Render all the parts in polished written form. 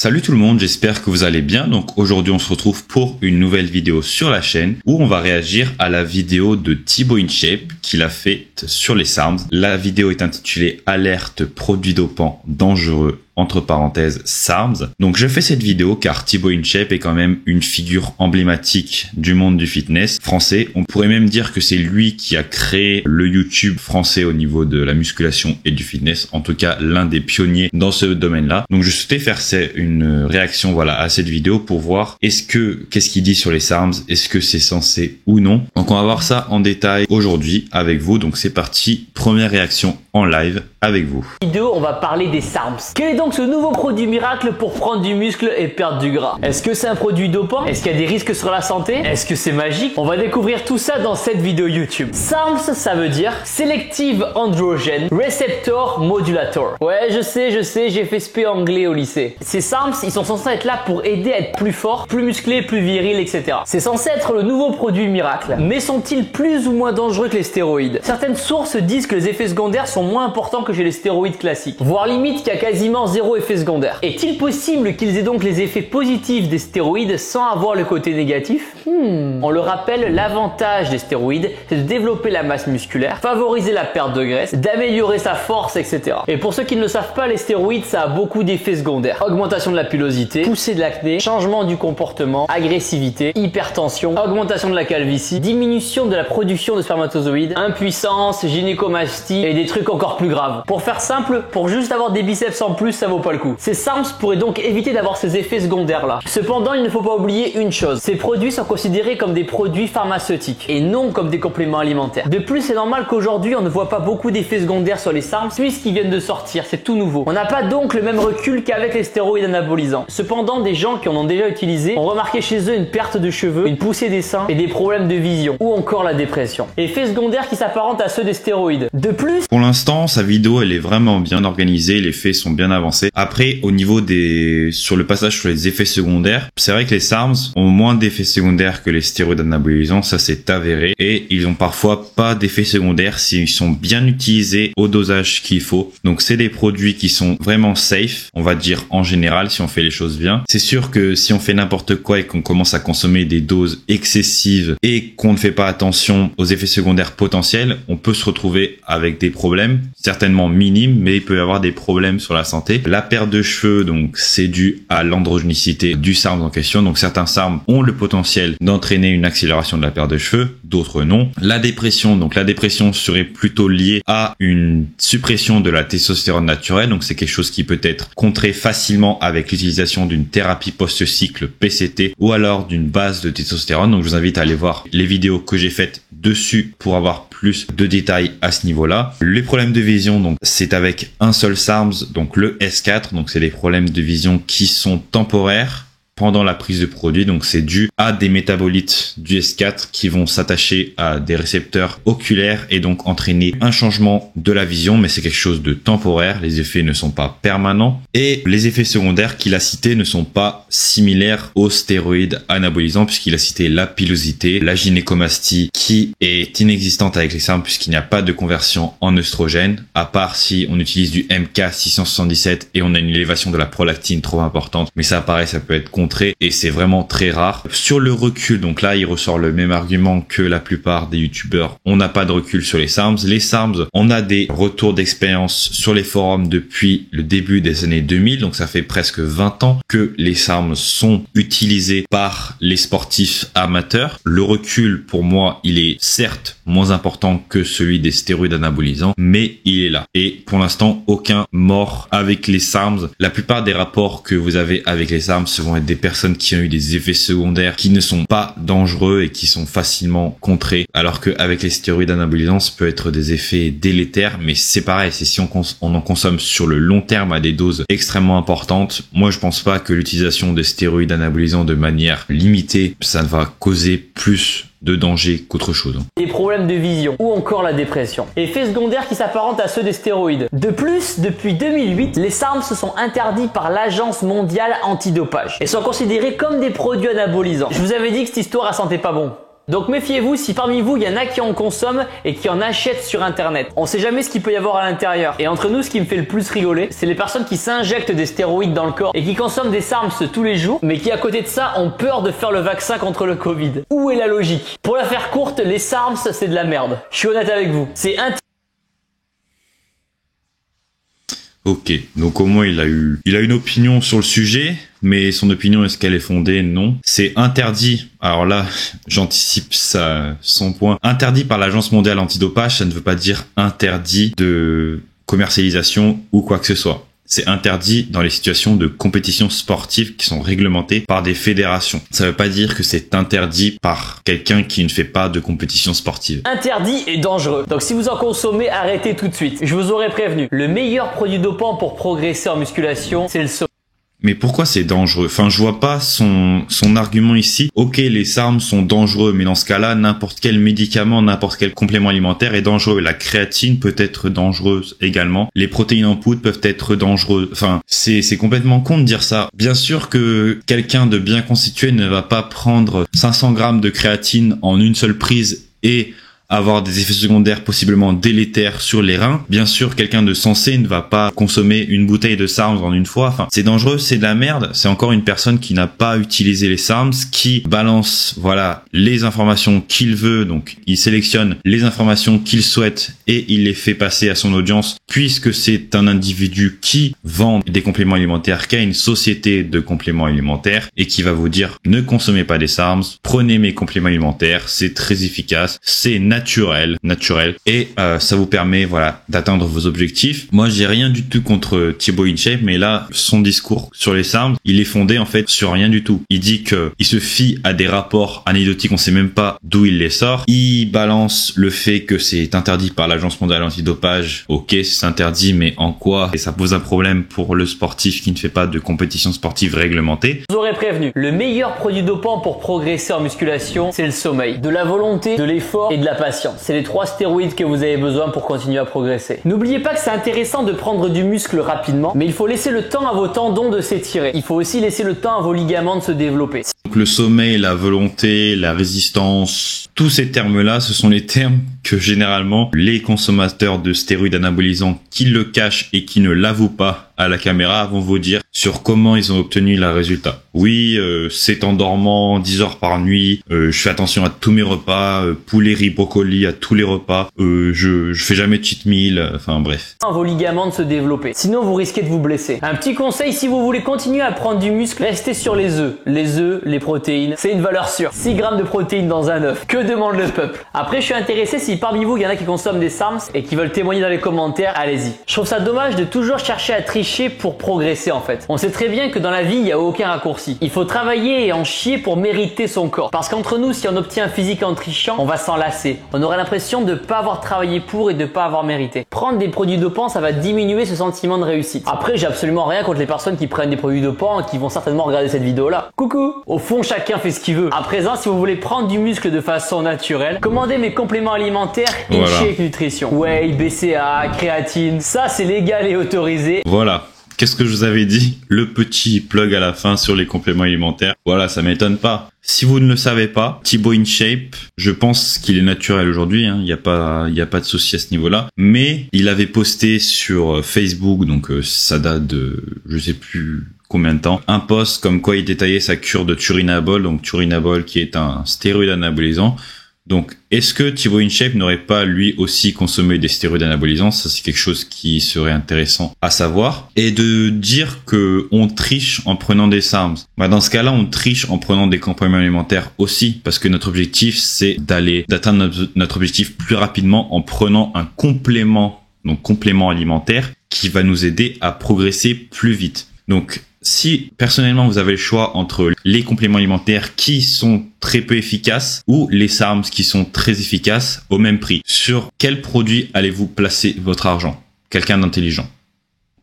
Salut tout le monde, j'espère que vous allez bien. Donc aujourd'hui on se retrouve pour une nouvelle vidéo sur la chaîne où on va réagir à la vidéo de Thibaut InShape qu'il a faite sur les SARMs. La vidéo est intitulée Alerte produits dopants dangereux entre parenthèses SARMs. Donc je fais cette vidéo car Thibaut InShape est quand même une figure emblématique du monde du fitness français. On pourrait même dire que c'est lui qui a créé le YouTube français au niveau de la musculation et du fitness. En tout cas, l'un des pionniers dans ce domaine-là. Donc je souhaitais faire une réaction à cette vidéo pour voir qu'est-ce qu'il dit sur les SARMs, est-ce que c'est censé ou non. Donc on va voir ça en détail aujourd'hui avec vous. Donc c'est parti, première réaction en live avec vous. Vidéo, on va parler des SARMs. Quel est donc ce nouveau produit miracle pour prendre du muscle et perdre du gras? Est-ce que c'est un produit dopant? Est-ce qu'il y a des risques sur la santé? Est-ce que c'est magique? On va découvrir tout ça dans cette vidéo YouTube. SARMs, ça veut dire Selective Androgen Receptor Modulator. Ouais, je sais, j'ai fait SP anglais au lycée. Ces SARMs, ils sont censés être là pour aider à être plus fort, plus musclé, plus viril, etc. C'est censé être le nouveau produit miracle. Mais sont-ils plus ou moins dangereux que les stéroïdes? Certaines sources disent que les effets secondaires sont moins importants que chez les stéroïdes classiques, voire limite qu'il y a quasiment zéro effet secondaire. Est-il possible qu'ils aient donc les effets positifs des stéroïdes sans avoir le côté négatif? On le rappelle, l'avantage des stéroïdes, c'est de développer la masse musculaire, favoriser la perte de graisse, d'améliorer sa force, etc. Et pour ceux qui ne le savent pas, les stéroïdes, ça a beaucoup d'effets secondaires. Augmentation de la pilosité, poussée de l'acné, changement du comportement, agressivité, hypertension, augmentation de la calvitie, diminution de la production de spermatozoïdes, impuissance, gynécomastie et des trucs encore plus graves. Pour faire simple, pour juste avoir des biceps en plus, ça vaut pas le coup. Ces SARMs pourraient donc éviter d'avoir ces effets secondaires là. Cependant, il ne faut pas oublier une chose. Ces produits sont considérés comme des produits pharmaceutiques et non comme des compléments alimentaires. De plus, c'est normal qu'aujourd'hui, on ne voit pas beaucoup d'effets secondaires sur les SARMs puisqu'ils viennent de sortir, c'est tout nouveau. On n'a pas donc le même recul qu'avec les stéroïdes anabolisants. Cependant, des gens qui en ont déjà utilisé ont remarqué chez eux une perte de cheveux, une poussée des seins et des problèmes de vision ou encore la dépression. Effets secondaires qui s'apparentent à ceux des stéroïdes. De plus, pour l'instant, sa vidéo, elle est vraiment bien organisée, les faits sont bien avancés. Après, au niveau sur le passage sur les effets secondaires, c'est vrai que les SARMs ont moins d'effets secondaires que les stéroïdes anabolisants, ça c'est avéré. Et ils ont parfois pas d'effets secondaires s'ils sont bien utilisés au dosage qu'il faut. Donc c'est des produits qui sont vraiment safe, on va dire en général, si on fait les choses bien. C'est sûr que si on fait n'importe quoi et qu'on commence à consommer des doses excessives et qu'on ne fait pas attention aux effets secondaires potentiels, on peut se retrouver avec des problèmes, certainement minimes, mais il peut y avoir des problèmes sur la santé. La perte de cheveux, donc c'est dû à l'androgénicité du SARM en question. Donc certains SARM ont le potentiel d'entraîner une accélération de la perte de cheveux, d'autres non. La dépression, donc la dépression serait plutôt liée à une suppression de la testostérone naturelle. Donc c'est quelque chose qui peut être contré facilement avec l'utilisation d'une thérapie post-cycle PCT ou alors d'une base de testostérone. Donc je vous invite à aller voir les vidéos que j'ai faites dessus pour avoir plus de détails à ce niveau-là. Les problèmes de vision, donc c'est avec un seul SARMs, donc le S4, donc c'est des problèmes de vision qui sont temporaires pendant la prise de produit, donc c'est dû à des métabolites du S4 qui vont s'attacher à des récepteurs oculaires et donc entraîner un changement de la vision, mais c'est quelque chose de temporaire, les effets ne sont pas permanents et les effets secondaires qu'il a cités ne sont pas similaires aux stéroïdes anabolisants puisqu'il a cité la pilosité, la gynécomastie qui est inexistante avec les SARMs puisqu'il n'y a pas de conversion en œstrogène, à part si on utilise du MK677 et on a une élévation de la prolactine trop importante, mais ça pareil, ça peut être et c'est vraiment très rare. Sur le recul, donc là il ressort le même argument que la plupart des youtubeurs, on n'a pas de recul sur les SARMs. Les SARMs, on a des retours d'expérience sur les forums depuis le début des années 2000, donc ça fait presque 20 ans que les SARMs sont utilisés par les sportifs amateurs. Le recul pour moi il est certes moins important que celui des stéroïdes anabolisants, mais il est là. Et pour l'instant aucun mort avec les SARMs. La plupart des rapports que vous avez avec les SARMs vont être des personnes qui ont eu des effets secondaires qui ne sont pas dangereux et qui sont facilement contrés, alors qu'avec les stéroïdes anabolisants, ça peut être des effets délétères, mais c'est pareil, c'est si on en consomme sur le long terme à des doses extrêmement importantes. Moi, je pense pas que l'utilisation des stéroïdes anabolisants de manière limitée, ça va causer plus de danger qu'autre chose. Des problèmes de vision ou encore la dépression. Effets secondaires qui s'apparentent à ceux des stéroïdes. De plus, depuis 2008, les SARMs se sont interdits par l'Agence mondiale antidopage et sont considérés comme des produits anabolisants. Je vous avais dit que cette histoire elle sentait pas bon. Donc méfiez-vous si parmi vous il y en a qui en consomment et qui en achètent sur internet. On sait jamais ce qu'il peut y avoir à l'intérieur. Et entre nous, ce qui me fait le plus rigoler, c'est les personnes qui s'injectent des stéroïdes dans le corps et qui consomment des SARMs tous les jours, mais qui à côté de ça ont peur de faire le vaccin contre le Covid. Où est la logique? Pour la faire courte, les SARMs c'est de la merde. Je suis honnête avec vous. C'est Ok, donc au moins il a une opinion sur le sujet, mais son opinion, est-ce qu'elle est fondée? Non. C'est interdit. Alors là, j'anticipe son point. Interdit par l'Agence mondiale antidopage, ça ne veut pas dire interdit de commercialisation ou quoi que ce soit. C'est interdit dans les situations de compétition sportive qui sont réglementées par des fédérations. Ça veut pas dire que c'est interdit par quelqu'un qui ne fait pas de compétition sportive. Interdit et dangereux. Donc si vous en consommez, arrêtez tout de suite. Je vous aurais prévenu. Le meilleur produit dopant pour progresser en musculation, c'est le sommeil. Mais pourquoi c'est dangereux? Enfin, je vois pas son argument ici. Ok, les SARMs sont dangereux, mais dans ce cas-là, n'importe quel médicament, n'importe quel complément alimentaire est dangereux. La créatine peut être dangereuse également. Les protéines en poudre peuvent être dangereuses. Enfin, c'est complètement con de dire ça. Bien sûr que quelqu'un de bien constitué ne va pas prendre 500 grammes de créatine en une seule prise et avoir des effets secondaires possiblement délétères sur les reins. Bien sûr, quelqu'un de sensé ne va pas consommer une bouteille de SARMs en une fois. Enfin, c'est dangereux, c'est de la merde. C'est encore une personne qui n'a pas utilisé les SARMs, qui balance, voilà, les informations qu'il veut. Donc, il sélectionne les informations qu'il souhaite et il les fait passer à son audience, puisque c'est un individu qui vend des compléments alimentaires, qui a une société de compléments alimentaires et qui va vous dire ne consommez pas des SARMs, prenez mes compléments alimentaires, c'est très efficace, c'est naturel et ça vous permet voilà d'atteindre vos objectifs. Moi j'ai rien du tout contre Thibaut InShape, mais là son discours sur les SARMs il est fondé en fait sur rien du tout. Il dit que il se fie à des rapports anecdotiques, on sait même pas d'où il les sort. Il balance le fait que c'est interdit par l'Agence mondiale antidopage. Ok, c'est interdit, mais en quoi? Et ça pose un problème pour le sportif qui ne fait pas de compétition sportive réglementée. Je vous aurais prévenu, le meilleur produit dopant pour progresser en musculation, c'est le sommeil, de la volonté, de l'effort et de la patience. C'est les 3 stéroïdes que vous avez besoin pour continuer à progresser. N'oubliez pas que c'est intéressant de prendre du muscle rapidement, mais il faut laisser le temps à vos tendons de s'étirer. Il faut aussi laisser le temps à vos ligaments de se développer. Donc le sommeil, la volonté, la résistance, tous ces termes-là, ce sont les termes que généralement les consommateurs de stéroïdes anabolisants qui le cachent et qui ne l'avouent pas à la caméra vont vous dire sur comment ils ont obtenu le résultat. Oui, c'est en dormant 10 heures par nuit, je fais attention à tous mes repas, poulet, riz, brocoli, à tous les repas, je fais jamais de cheat meal, enfin bref. Vos ligaments de se développer, sinon vous risquez de vous blesser. Un petit conseil, si vous voulez continuer à prendre du muscle, restez sur les œufs. Les œufs, les protéines, c'est une valeur sûre. 6 grammes de protéines dans un œuf, que demande le peuple? Après, je suis intéressé si parmi vous, il y en a qui consomment des SARMs et qui veulent témoigner dans les commentaires, allez-y. Je trouve ça dommage de toujours chercher à tricher pour progresser en fait. On sait très bien que dans la vie, il n'y a aucun raccourci. Il faut travailler et en chier pour mériter son corps. Parce qu'entre nous, si on obtient un physique en trichant, on va s'en lasser. On aura l'impression de ne pas avoir travaillé pour et de ne pas avoir mérité. Prendre des produits dopants, ça va diminuer ce sentiment de réussite. Après, j'ai absolument rien contre les personnes qui prennent des produits dopants et qui vont certainement regarder cette vidéo-là. Coucou! Au fond, chacun fait ce qu'il veut. À présent, si vous voulez prendre du muscle de façon naturelle, commandez mes compléments alimentaires InShape Nutrition. Whey, BCA, créatine, ça c'est légal et autorisé. Voilà. Qu'est-ce que je vous avais dit? Le petit plug à la fin sur les compléments alimentaires. Voilà, ça m'étonne pas. Si vous ne le savez pas, Thibaut InShape, je pense qu'il est naturel aujourd'hui, hein. Il y a pas de souci à ce niveau-là. Mais il avait posté sur Facebook, donc ça date de, je sais plus combien de temps, un post comme quoi il détaillait sa cure de Turinabol, donc Turinabol qui est un stéroïde anabolisant. Donc, est-ce que Thibaut InShape n'aurait pas lui aussi consommé des stéroïdes anabolisants? Ça, c'est quelque chose qui serait intéressant à savoir. Et de dire que on triche en prenant des SARMs. Bah, dans ce cas-là, on triche en prenant des compléments alimentaires aussi, parce que notre objectif, c'est d'atteindre notre objectif plus rapidement en prenant un complément alimentaire qui va nous aider à progresser plus vite. Donc, si personnellement vous avez le choix entre les compléments alimentaires qui sont très peu efficaces ou les SARMs qui sont très efficaces au même prix, sur quel produit allez-vous placer votre argent? Quelqu'un d'intelligent.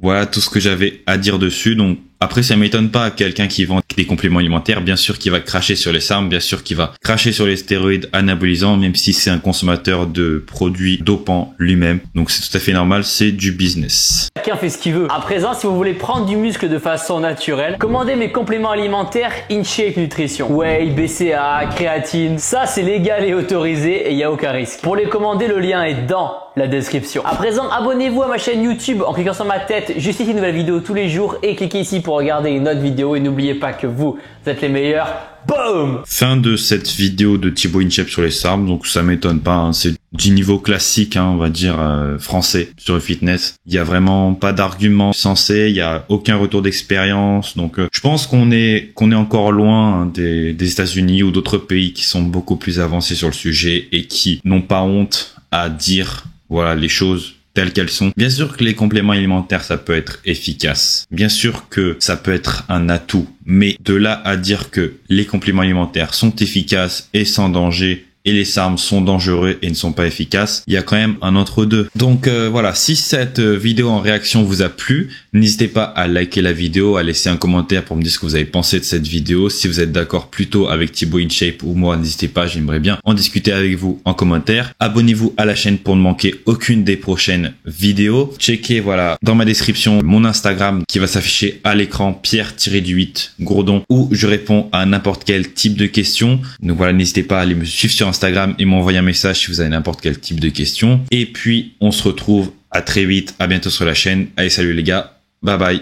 Voilà tout ce que j'avais à dire dessus. Donc Après, ça m'étonne pas, quelqu'un qui vend des compléments alimentaires, bien sûr qu'il va cracher sur les SARM, bien sûr qu'il va cracher sur les stéroïdes anabolisants, même si c'est un consommateur de produits dopants lui-même. Donc c'est tout à fait normal, c'est du business. Chacun fait ce qu'il veut. À présent, si vous voulez prendre du muscle de façon naturelle, commandez mes compléments alimentaires InShape Nutrition. Whey, BCA, créatine, ça c'est légal et autorisé et il n'y a aucun risque. Pour les commander, le lien est dans la description. À présent, abonnez-vous à ma chaîne YouTube en cliquant sur ma tête, juste ici, une nouvelle vidéo tous les jours et cliquez ici pour regarder une autre vidéo et n'oubliez pas que vous êtes les meilleurs. Boom! Fin de cette vidéo de Thibaut InShape sur les SARM, donc ça m'étonne pas, hein, c'est du niveau classique, hein, on va dire français sur le fitness. Il y a vraiment pas d'argument sensé, il y a aucun retour d'expérience, donc je pense qu'on est encore loin, hein, des États-Unis ou d'autres pays qui sont beaucoup plus avancés sur le sujet et qui n'ont pas honte à dire voilà les choses telles qu'elles sont. Bien sûr que les compléments alimentaires, ça peut être efficace. Bien sûr que ça peut être un atout. Mais de là à dire que les compléments alimentaires sont efficaces et sans danger, et les SARM sont dangereux et ne sont pas efficaces, il y a quand même un entre-deux. Donc voilà, si cette vidéo en réaction vous a plu, n'hésitez pas à liker la vidéo, à laisser un commentaire pour me dire ce que vous avez pensé de cette vidéo. Si vous êtes d'accord plutôt avec Thibaut InShape ou moi, n'hésitez pas, j'aimerais bien en discuter avec vous en commentaire. Abonnez-vous à la chaîne pour ne manquer aucune des prochaines vidéos. Checkez voilà dans ma description mon Instagram qui va s'afficher à l'écran, Pierre-8 Gourdon, où je réponds à n'importe quel type de questions. Donc voilà, n'hésitez pas à aller me suivre sur Instagram et m'envoyer un message si vous avez n'importe quel type de questions. Et puis, on se retrouve à très vite, à bientôt sur la chaîne. Allez, salut les gars, bye bye.